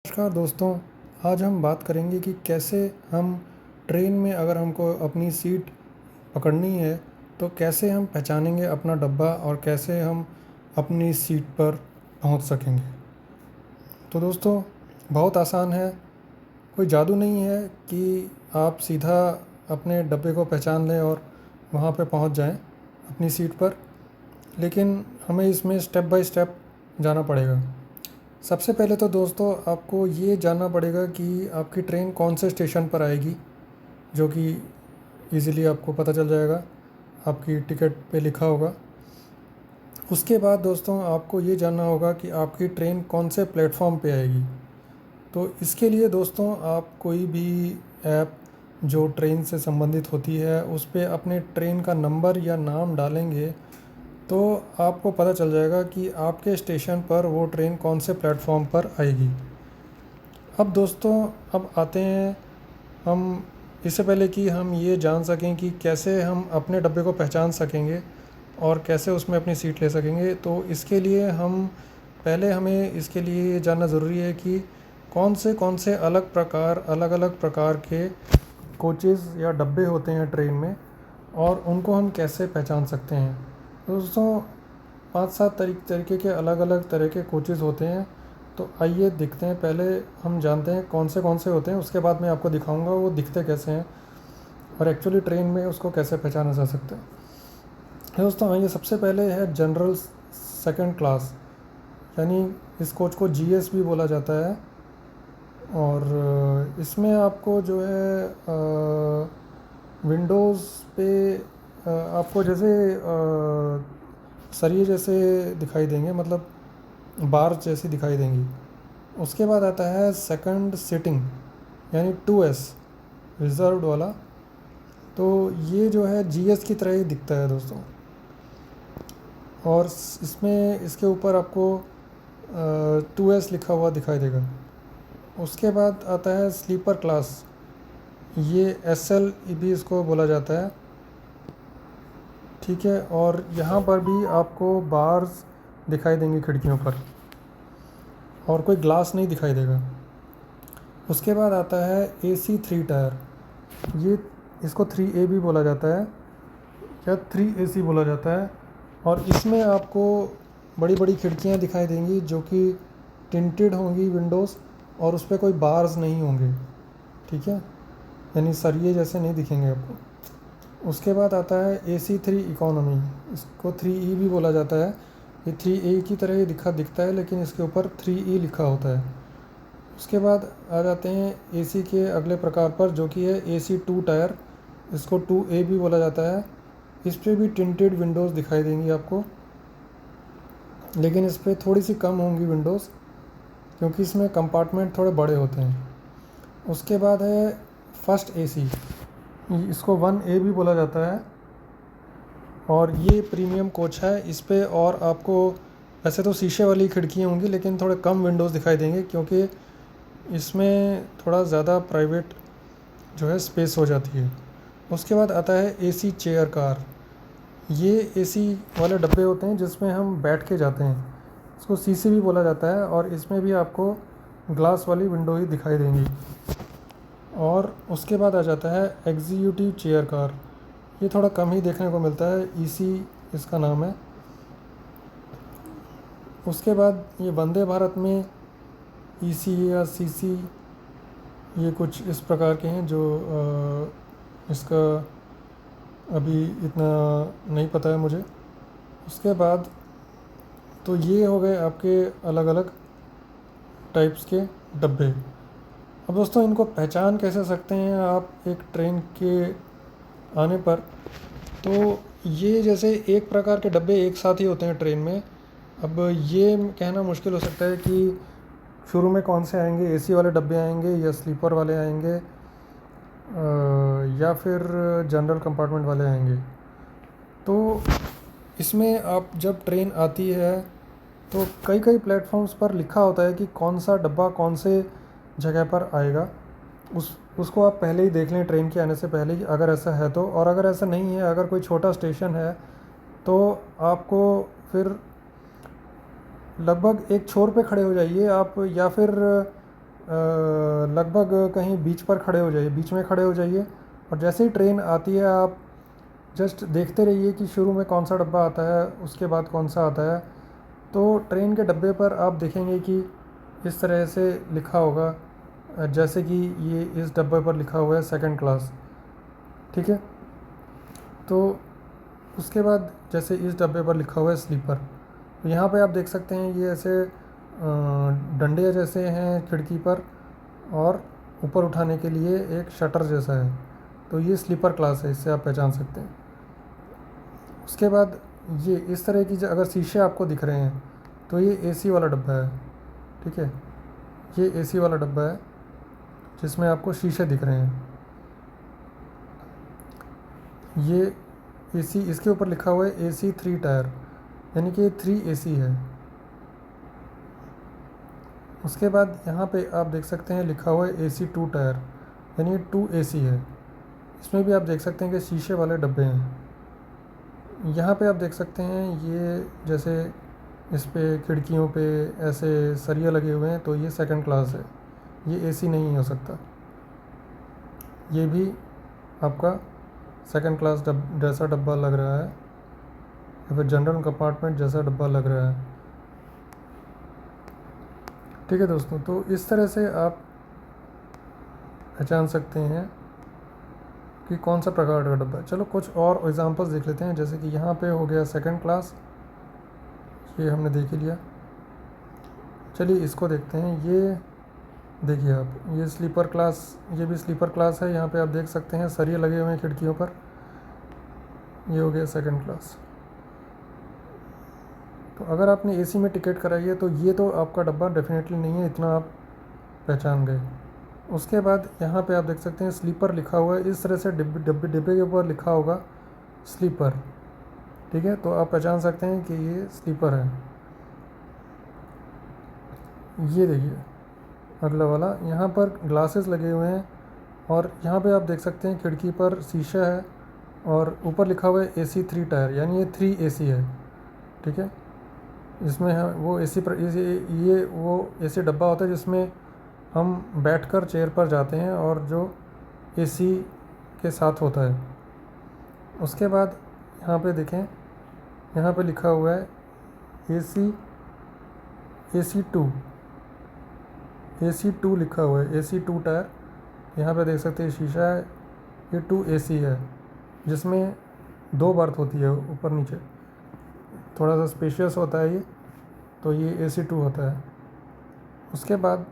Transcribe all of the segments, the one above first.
नमस्कार दोस्तों। आज हम बात करेंगे कि कैसे हम ट्रेन में अगर हमको अपनी सीट पकड़नी है तो कैसे हम पहचानेंगे अपना डब्बा और कैसे हम अपनी सीट पर पहुंच सकेंगे। तो दोस्तों, बहुत आसान है। कोई जादू नहीं है कि आप सीधा अपने डब्बे को पहचान लें और वहां पे पहुंच जाएं अपनी सीट पर, लेकिन हमें इसमें स्टेप बाय स्टेप जाना पड़ेगा। सबसे पहले तो दोस्तों, आपको ये जानना पड़ेगा कि आपकी ट्रेन कौन से स्टेशन पर आएगी, जो कि इजीली आपको पता चल जाएगा, आपकी टिकट पे लिखा होगा। उसके बाद दोस्तों, आपको ये जानना होगा कि आपकी ट्रेन कौन से प्लेटफॉर्म पे आएगी। तो इसके लिए दोस्तों, आप कोई भी ऐप जो ट्रेन से संबंधित होती है उस पे अपने ट्रेन का नंबर या नाम डालेंगे तो आपको पता चल जाएगा कि आपके स्टेशन पर वो ट्रेन कौन से प्लेटफॉर्म पर आएगी। अब दोस्तों, अब आते हैं हम, इससे पहले कि हम ये जान सकें कि कैसे हम अपने डब्बे को पहचान सकेंगे और कैसे उसमें अपनी सीट ले सकेंगे, तो इसके लिए हमें इसके लिए ये जानना ज़रूरी है कि कौन से अलग अलग प्रकार के कोचेज़ या डब्बे होते हैं ट्रेन में और उनको हम कैसे पहचान सकते हैं। दोस्तों, 5-7 तरीके के अलग अलग तरह के कोचेज़ होते हैं। तो आइए देखते हैं। पहले हम जानते हैं कौन से होते हैं, उसके बाद मैं आपको दिखाऊंगा वो दिखते कैसे हैं और एक्चुअली ट्रेन में उसको कैसे पहचाना जा सकता है। दोस्तों, आइए, सबसे पहले है जनरल सेकंड क्लास, यानी इस कोच को जीएस भी बोला जाता है। और इसमें आपको जो है विंडोज़ पे आपको जैसे सरिये जैसे दिखाई देंगे, मतलब बार जैसी दिखाई देंगी। उसके बाद आता है सेकंड सीटिंग, यानी 2S रिज़र्व्ड वाला। तो ये जो है जीएस की तरह ही दिखता है दोस्तों। और इसमें इसके ऊपर आपको 2S लिखा हुआ दिखाई देगा। उसके बाद आता है स्लीपर क्लास, ये SL भी इसको बोला जाता है, ठीक है। और यहाँ पर भी आपको बार्स दिखाई देंगी खिड़कियों पर और कोई ग्लास नहीं दिखाई देगा। उसके बाद आता है AC 3 टायर, ये इसको 3A भी बोला जाता है या 3AC बोला जाता है। और इसमें आपको बड़ी बड़ी खिड़कियाँ दिखाई देंगी जो कि टिंटेड होंगी विंडोज़, और उस पर कोई बार्स नहीं होंगे, ठीक है, यानी सरिये जैसे नहीं दिखेंगे आपको। उसके बाद आता है AC 3 इकोनॉमी, इसको 3E भी बोला जाता है। ये 3A की तरह ही दिखता है, लेकिन इसके ऊपर 3E लिखा होता है। उसके बाद आ जाते हैं AC के अगले प्रकार पर, जो कि है AC 2 टायर, इसको 2A भी बोला जाता है। इस पर भी टिंटेड विंडोज़ दिखाई देंगी आपको, लेकिन इस पर थोड़ी सी कम होंगी विंडोज़, क्योंकि इसमें कंपार्टमेंट थोड़े बड़े होते हैं। उसके बाद है फर्स्ट AC, इसको 1A भी बोला जाता है, और ये प्रीमियम कोच है। इस पे और आपको वैसे तो शीशे वाली खिड़कियाँ होंगी, लेकिन थोड़े कम विंडोज़ दिखाई देंगे, क्योंकि इसमें थोड़ा ज़्यादा प्राइवेट जो है स्पेस हो जाती है। उसके बाद आता है AC चेयर कार, ये AC वाले डब्बे होते हैं जिसमें हम बैठ के जाते हैं, इसको CC भी बोला जाता है। और इसमें भी आपको ग्लास वाली विंडो ही दिखाई देंगी। और उसके बाद आ जाता है एग्जीक्यूटिव चेयर कार, ये थोड़ा कम ही देखने को मिलता है, EC इसका नाम है। उसके बाद ये वंदे भारत में EC या CC, ये कुछ इस प्रकार के हैं जो इसका अभी इतना नहीं पता है मुझे। उसके बाद तो ये हो गए आपके अलग अलग टाइप्स के डब्बे। अब दोस्तों, इनको पहचान कैसे सकते हैं आप एक ट्रेन के आने पर। तो ये जैसे एक प्रकार के डब्बे एक साथ ही होते हैं ट्रेन में। अब ये कहना मुश्किल हो सकता है कि शुरू में कौन से आएंगे, AC वाले डब्बे आएंगे या स्लीपर वाले आएंगे या फिर जनरल कंपार्टमेंट वाले आएंगे। तो इसमें आप जब ट्रेन आती है तो कई प्लेटफॉर्म्स पर लिखा होता है कि कौन सा डब्बा कौन से जगह पर आएगा। उसको आप पहले ही देख लें ट्रेन के आने से पहले ही, अगर ऐसा है तो। और अगर ऐसा नहीं है, अगर कोई छोटा स्टेशन है, तो आपको फिर लगभग एक छोर पे खड़े हो जाइए आप, या फिर लगभग कहीं बीच पर खड़े हो जाइए, बीच में खड़े हो जाइए, और जैसे ही ट्रेन आती है आप जस्ट देखते रहिए कि शुरू में कौन सा डब्बा आता है, उसके बाद कौन सा आता है। तो ट्रेन के डब्बे पर आप देखेंगे कि इस तरह से लिखा होगा, जैसे कि ये इस डब्बे पर लिखा हुआ है सेकंड क्लास, ठीक है। तो उसके बाद जैसे इस डब्बे पर लिखा हुआ है स्लीपर, तो यहाँ पे आप देख सकते हैं ये ऐसे डंडे जैसे हैं खिड़की पर, और ऊपर उठाने के लिए एक शटर जैसा है, तो ये स्लीपर क्लास है, इससे आप पहचान सकते हैं। उसके बाद ये इस तरह की अगर शीशे आपको दिख रहे हैं तो ये एसी वाला डब्बा है, ठीक है। ये एसी वाला डब्बा है जिसमें आपको शीशे दिख रहे हैं। ये एसी, इसके ऊपर लिखा हुआ है एसी 3 टायर, यानी कि 3 एसी है। उसके बाद यहाँ पे आप देख सकते हैं लिखा हुआ है एसी 2 टायर, यानी 2 एसी है। इसमें भी आप देख सकते हैं कि शीशे वाले डब्बे हैं। यहाँ पे आप देख सकते हैं ये जैसे इस पे खिड़कियों पे ऐसे सरिया लगे हुए हैं, तो ये सेकंड क्लास है, ये एसी नहीं हो सकता। ये भी आपका सेकंड क्लास जैसा डब्बा लग रहा है, या फिर जनरल कंपार्टमेंट जैसा डब्बा लग रहा है, ठीक है दोस्तों। तो इस तरह से आप पहचान सकते हैं कि कौन सा प्रकार का डब्बा है। चलो कुछ और एग्जांपल्स देख लेते हैं, जैसे कि यहाँ पे हो गया सेकंड क्लास, ये हमने देख ही लिया। चलिए इसको देखते हैं। ये देखिए आप, ये स्लीपर क्लास, ये भी स्लीपर क्लास है। यहाँ पे आप देख सकते हैं सरिये लगे हुए हैं खिड़कियों पर। ये हो गया सेकंड क्लास। तो अगर आपने एसी में टिकट कराई है तो ये तो आपका डब्बा डेफिनेटली नहीं है, इतना आप पहचान गए। उसके बाद यहाँ पे आप देख सकते हैं स्लीपर लिखा हुआ है, इस तरह से डिब्बे के ऊपर लिखा होगा स्लीपर, ठीक है। तो आप पहचान सकते हैं कि ये स्लीपर है। ये देखिए अगला वाला, यहाँ पर ग्लासेस लगे हुए हैं, और यहाँ पे आप देख सकते हैं खिड़की पर शीशा है, और ऊपर लिखा हुआ है एसी 3 टायर, यानी ये 3 एसी है, ठीक है। इसमें है वो एसी पर ये वो एसी डब्बा होता है जिसमें हम बैठकर चेयर पर जाते हैं, और जो एसी के साथ होता है। उसके बाद यहाँ पे देखें, यहाँ पे लिखा हुआ है एसी 2 लिखा हुआ है, एसी 2 टायर। यहाँ पे देख सकते हैं शीशा है, ये 2 एसी है, जिसमें 2 बर्थ होती है ऊपर नीचे, थोड़ा सा स्पेशियस होता है ये, तो ये एसी 2 होता है। उसके बाद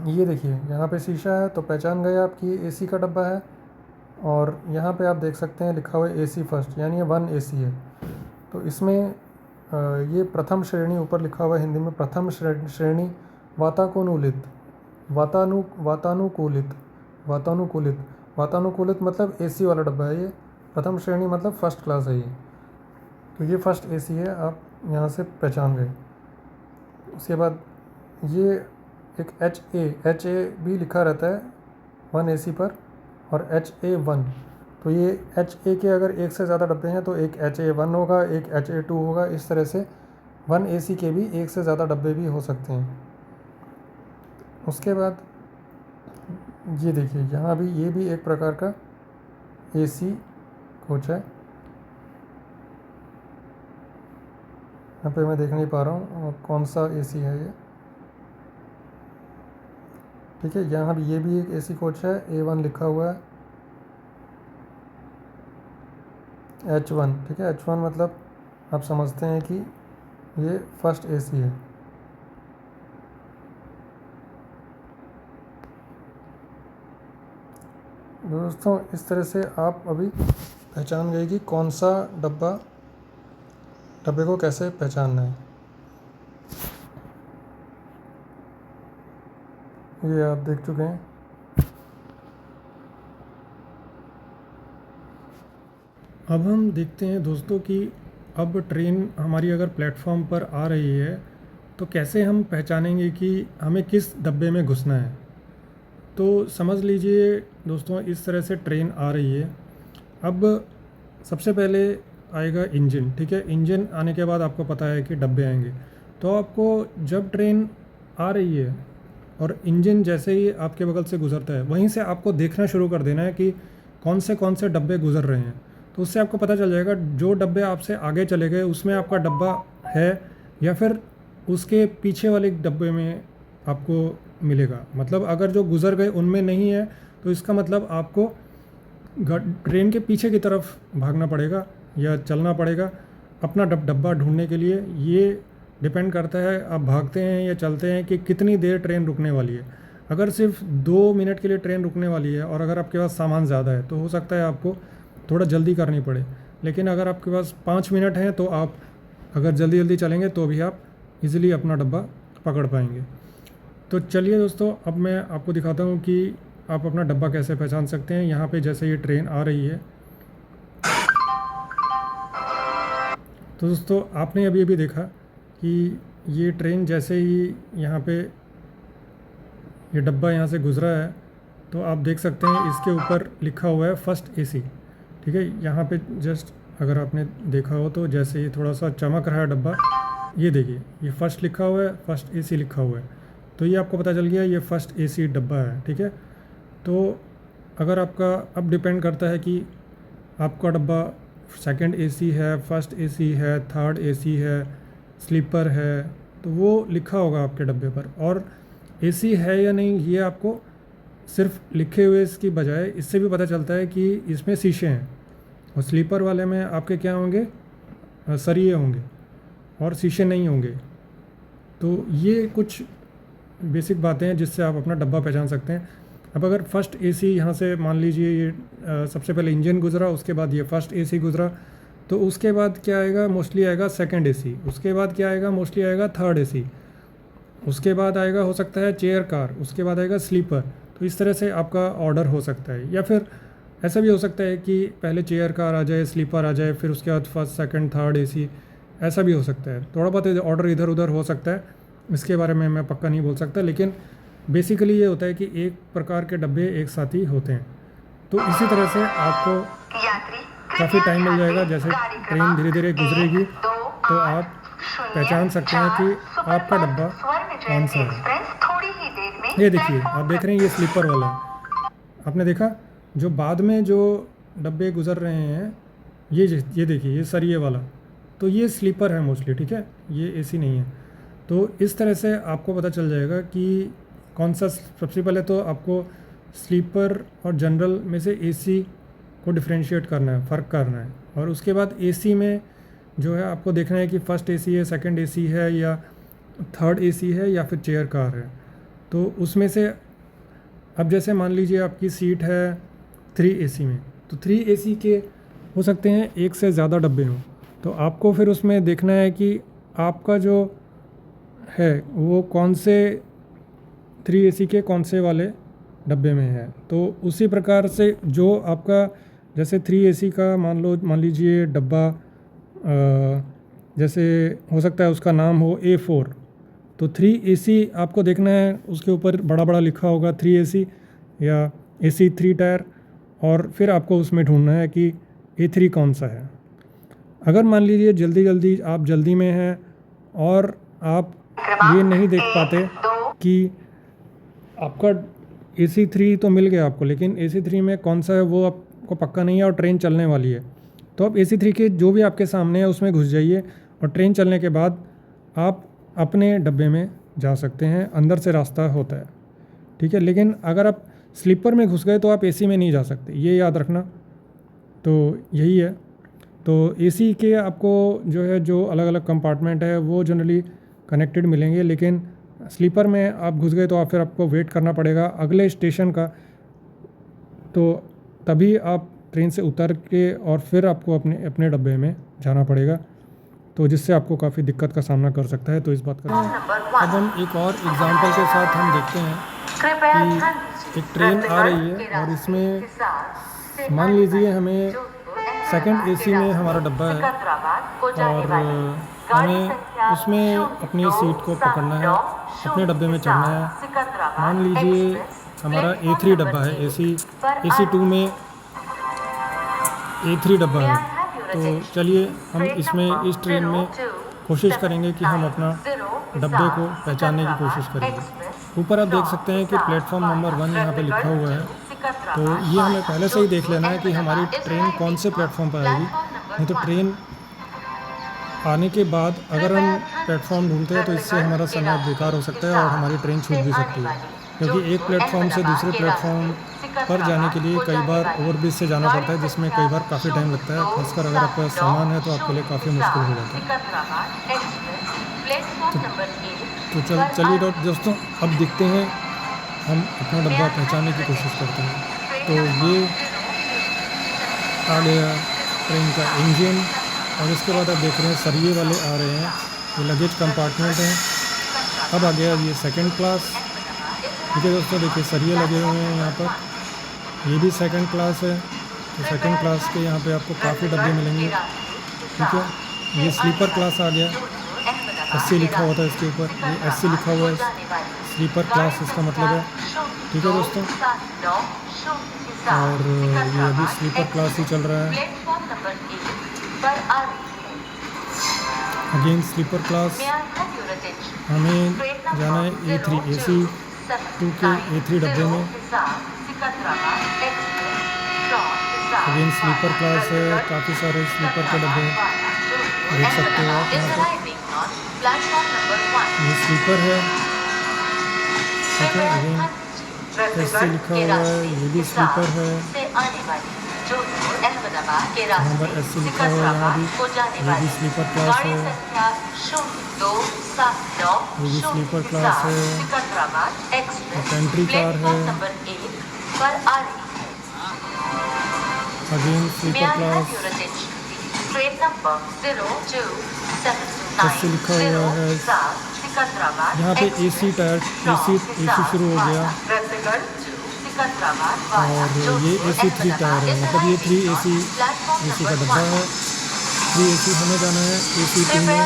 ये देखिए यहाँ पे शीशा है, तो पहचान गए आप कि ये एसी का डब्बा है। और यहाँ पे आप देख सकते हैं लिखा हुआ है एसी फर्स्ट, यानी ये 1 एसी है। तो इसमें ये प्रथम श्रेणी ऊपर लिखा हुआ है हिंदी में, प्रथम श्रेणी वातानुकूलित, वातानुकूलित वातानुकूलित वातानुकूलित मतलब एसी वाला डब्बा है ये। प्रथम श्रेणी मतलब फर्स्ट क्लास है ये, तो ये फर्स्ट एसी है, आप यहाँ से पहचान गए। उसके बाद ये एक एच ए भी लिखा रहता है 1 एसी पर, और HA1, तो ये HA के अगर एक से ज़्यादा डब्बे हैं तो एक HA1 होगा, एक HA2 होगा। इस तरह से 1 एसी के भी एक से ज़्यादा डब्बे भी हो सकते हैं। उसके बाद ये देखिए यहाँ भी, ये भी एक प्रकार का एसी कोच है। यहाँ पे मैं देख नहीं पा रहा हूँ कौन सा एसी है ये, ठीक है। यहाँ भी ये भी एक एसी कोच है, A1 लिखा हुआ है, H1, ठीक है। H1 मतलब आप समझते हैं कि ये फर्स्ट एसी है। दोस्तों इस तरह से आप अभी पहचान गए कि कौन सा डब्बे को कैसे पहचानना है। ये आप देख चुके हैं। अब हम देखते हैं दोस्तों कि अब ट्रेन हमारी अगर प्लेटफॉर्म पर आ रही है तो कैसे हम पहचानेंगे कि हमें किस डब्बे में घुसना है। तो समझ लीजिए दोस्तों इस तरह से ट्रेन आ रही है। अब सबसे पहले आएगा इंजन, ठीक है। इंजन आने के बाद आपको पता है कि डब्बे आएंगे। तो आपको जब ट्रेन आ रही है और इंजन जैसे ही आपके बगल से गुजरता है वहीं से आपको देखना शुरू कर देना है कि कौन से डब्बे गुजर रहे हैं। तो उससे आपको पता चल जाएगा जो डब्बे आपसे आगे चले गए उसमें आपका डब्बा है या फिर उसके पीछे वाले डब्बे में आपको मिलेगा। मतलब अगर जो गुजर गए उनमें नहीं है तो इसका मतलब आपको ट्रेन के पीछे की तरफ भागना पड़ेगा या चलना पड़ेगा अपना डब्बा ढूंढने के लिए। ये डिपेंड करता है आप भागते हैं या चलते हैं कि कितनी देर ट्रेन रुकने वाली है। अगर सिर्फ 2 मिनट के लिए ट्रेन रुकने वाली है और अगर आपके पास सामान ज़्यादा है तो हो सकता है आपको थोड़ा जल्दी करनी पड़े, लेकिन अगर आपके पास 5 मिनट हैं तो आप अगर जल्दी जल्दी चलेंगे तो भी आप इजीली अपना डब्बा पकड़ पाएंगे। तो चलिए दोस्तों, अब मैं आपको दिखाता हूँ कि आप अपना डब्बा कैसे पहचान सकते हैं। यहाँ पे जैसे ये ट्रेन आ रही है तो दोस्तों आपने अभी अभी देखा कि ये ट्रेन जैसे ही यहाँ पे ये डब्बा यहाँ से गुज़रा है तो आप देख सकते हैं इसके ऊपर लिखा हुआ है फर्स्ट एसी। ठीक है, यहाँ पे जस्ट अगर आपने देखा हो तो जैसे ये थोड़ा सा चमक रहा है डब्बा, ये देखिए ये फर्स्ट लिखा हुआ है, फर्स्ट एसी लिखा हुआ है, तो ये आपको पता चल गया ये फर्स्ट एसी डब्बा है। ठीक है, तो अगर आपका अब डिपेंड करता है कि आपका डब्बा सेकंड एसी है, फर्स्ट एसी है, थर्ड एसी है, स्लीपर है, तो वो लिखा होगा आपके डब्बे पर। और एसी है या नहीं ये आपको सिर्फ लिखे हुए इसकी बजाय इससे भी पता चलता है कि इसमें शीशे हैं, और स्लीपर वाले में आपके क्या होंगे, सरिये होंगे और शीशे नहीं होंगे। तो ये कुछ बेसिक बातें हैं जिससे आप अपना डब्बा पहचान सकते हैं। अब अगर फर्स्ट एसी यहाँ से मान लीजिए ये सबसे पहले इंजन गुजरा, उसके बाद ये फर्स्ट एसी गुजरा, तो उसके बाद क्या आएगा, मोस्टली आएगा सेकंड एसी, उसके बाद क्या आएगा, मोस्टली आएगा थर्ड एसी, उसके बाद आएगा हो सकता है चेयर कार, उसके बाद आएगा स्लीपर। तो इस तरह से आपका ऑर्डर हो सकता है, या फिर ऐसा भी हो सकता है कि पहले चेयर कार आ जाए, स्लीपर आ जाए, फिर उसके बाद फर्स्ट सेकंड थर्ड एसी, ऐसा भी हो सकता है। थोड़ा बहुत ऑर्डर इधर उधर हो सकता है, इसके बारे में मैं पक्का नहीं बोल सकता, लेकिन बेसिकली ये होता है कि एक प्रकार के डब्बे एक साथ ही होते हैं। तो इसी तरह से आपको काफ़ी टाइम मिल जाएगा, जैसे ट्रेन धीरे धीरे गुजरेगी तो आप पहचान सकते हैं कि आपका डब्बा कौन सा है। ये देखिए, आप देख रहे हैं ये स्लीपर वाला है, आपने देखा जो बाद में जो डब्बे गुजर रहे हैं ये देखिए ये सरिये वाला, तो ये स्लीपर है मोस्टली। ठीक है, ये एसी नहीं है। तो इस तरह से आपको पता चल जाएगा कि कौन सा, सबसे पहले तो आपको स्लीपर और जनरल में से एसी को डिफरेंशिएट करना है, फ़र्क करना है, और उसके बाद एसी में जो है आपको देखना है कि फर्स्ट एसी है, सेकंड एसी है, या थर्ड एसी है, या फिर चेयर कार है। तो उसमें से अब जैसे मान लीजिए आपकी सीट है 3 एसी में, तो 3 एसी के हो सकते हैं एक से ज़्यादा डब्बे हों, तो आपको फिर उसमें देखना है कि आपका जो है वो कौन से 3 एसी के कौन से वाले डब्बे में है। तो उसी प्रकार से जो आपका जैसे 3 एसी का मान लीजिए डब्बा जैसे हो सकता है उसका नाम हो A4, तो 3 एसी आपको देखना है, उसके ऊपर बड़ा बड़ा लिखा होगा 3 एसी या AC 3 टायर, और फिर आपको उसमें ढूंढना है कि A3 कौन सा है। अगर मान लीजिए आप जल्दी में हैं और आप ये नहीं देख पाते कि आपका AC 3 तो मिल गया आपको, लेकिन AC 3 में कौन सा है वो आपको पक्का नहीं है और ट्रेन चलने वाली है, तो आप AC 3 के जो भी आपके सामने है उसमें घुस जाइए, और ट्रेन चलने के बाद आप अपने डब्बे में जा सकते हैं, अंदर से रास्ता होता है। ठीक है, लेकिन अगर आप स्लीपर में घुस गए तो आप AC में नहीं जा सकते, ये याद रखना। तो यही है, तो AC के आपको जो है जो अलग अलग कंपार्टमेंट है वो जनरली कनेक्टेड मिलेंगे, लेकिन स्लीपर में आप घुस गए तो आप फिर आपको वेट करना पड़ेगा अगले स्टेशन का, तो तभी आप ट्रेन से उतर के और फिर आपको अपने डब्बे में जाना पड़ेगा, तो जिससे आपको काफ़ी दिक्कत का सामना कर सकता है। तो इस बात का अब हम एक और एग्जांपल के साथ हम देखते हैं कि एक ट्रेन आ रही है और इसमें मान लीजिए हमें सेकंड AC में हमारा डब्बा है और हमें उसमें अपनी सीट को पकड़ना है, अपने डब्बे में चढ़ना है। मान लीजिए हमारा A3 डब्बा है, AC 2 में A3 डब्बा है, तो चलिए हम इस ट्रेन में कोशिश करेंगे कि हम अपना डब्बे को पहचानने की कोशिश करेंगे। ऊपर आप देख सकते हैं कि प्लेटफॉर्म नंबर 1 यहाँ पे लिखा हुआ है। तो ये हमें पहले से ही देख लेना है कि हमारी ट्रेन कौन से प्लेटफॉर्म पर आएगी। नहीं तो ट्रेन आने के बाद अगर हम प्लेटफॉर्म ढूंढते हैं तो इससे हमारा समय बेकार हो सकता है और हमारी ट्रेन छूट भी सकती है, क्योंकि एक प्लेटफॉर्म से दूसरे प्लेटफॉर्म पर जाने के लिए कई बार ओवरब्रिज से जाना पड़ता है, जिसमें कई बार काफ़ी टाइम लगता है। खासकर अगर आपके पास सामान है तो आपके लिए काफ़ी मुश्किल हो जाता है। तो चलिए दोस्तों, अब देखते हैं, हम अपना डब्बा पहचानने की कोशिश करते हैं। तो ये आ गया ट्रेन का इंजन, और इसके बाद आप देख रहे हैं सरिये वाले आ रहे हैं, ये लगेज कंपार्टमेंट है। अब आ गया ये सेकंड क्लास। ठीक है दोस्तों, देखिए सरिये लगे हुए हैं यहाँ पर, ये भी सेकंड क्लास है। तो सेकंड क्लास के यहाँ पे आपको काफ़ी डब्बे मिलेंगे। ठीक है, ये स्लीपर क्लास आ गया, एससी लिखा हुआ था इसके ऊपर, ये एससी लिखा हुआ है, स्लीपर क्लास इसका मतलब है। ठीक है दोस्तों, और ये अभी स्लीपर क्लास ही चल रहा है। अगेन स्लीपर क्लास, हमें जाना है A3 AC 2 के A3 डब्बे में। अगेन स्लीपर क्लास है, काफ़ी सारे स्लीपर के डब्बे देख सकते हो आप यहाँ पर। ये स्लीपर है। ठीक है, अगेन एससी लिखा हुआ है, ये भी स्लीपर है। यहाँ पर एससी लिखा हुआ है, यहाँ भी, ये भी स्लीपर क्लास है, ये भी स्लीपर क्लास है। पेंट्री कार है, अगेन स्लीपर क्लास, एससी लिखा हुआ है। यहाँ पे एसी टायर, एसी शुरू हो गया, और ये AC3 टायर है, मतलब ये 3 AC का डब्बा है। 3 AC हमें जाना है AC2 में,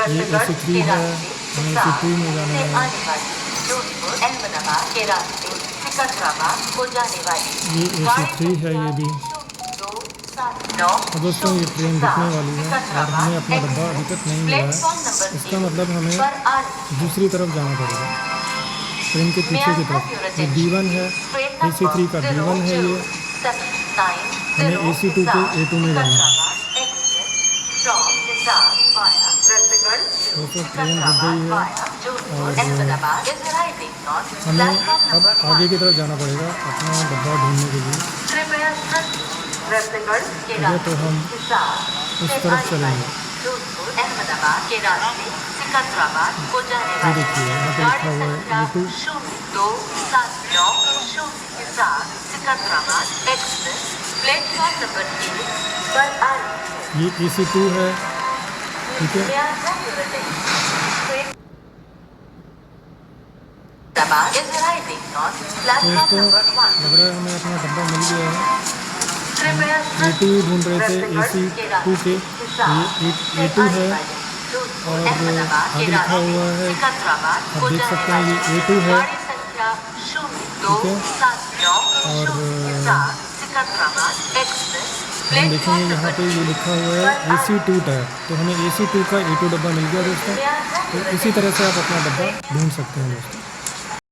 ये AC3 है, हमें AC2 में जाना है। ये AC3 है, ये भी। तो दोस्तों, ये ट्रेन रुकने वाली है और हमें अपना डब्बा अभी तक नहीं मिला है। इसका मतलब हमें दूसरी तरफ जाना पड़ेगा, ट्रेन के पीछे की तरफ। ये D1 है, AC3 का D1 है, ये हमें AC2 के A2 में जाना है। दोस्तों, ट्रेन रुक गई है और हमें अब आगे की तरफ जाना पड़ेगा अपना डब्बा ढूंढने के लिए। ठीक है, तो हम उस तरफ चलेंगे। ये देखिए, यहाँ पे लिखा हुआ है A2। ये AC2 है। ठीक है, दोस्तों, लग रहा है हमें अपना डब्बा मिल गया है। A2 ढूंढ रहे थे AC2 के, ये A2 है, और आगे लिखा हुआ है, आप देख सकते हैं ये A2 है। ठीक है, और हम देखेंगे यहाँ पे ये लिखा हुआ है AC2 टायर, तो हमें AC2 का A2 डब्बा मिल गया दोस्तों। तो इसी तरह से आप अपना डब्बा ढूंढ सकते हैं दोस्तों।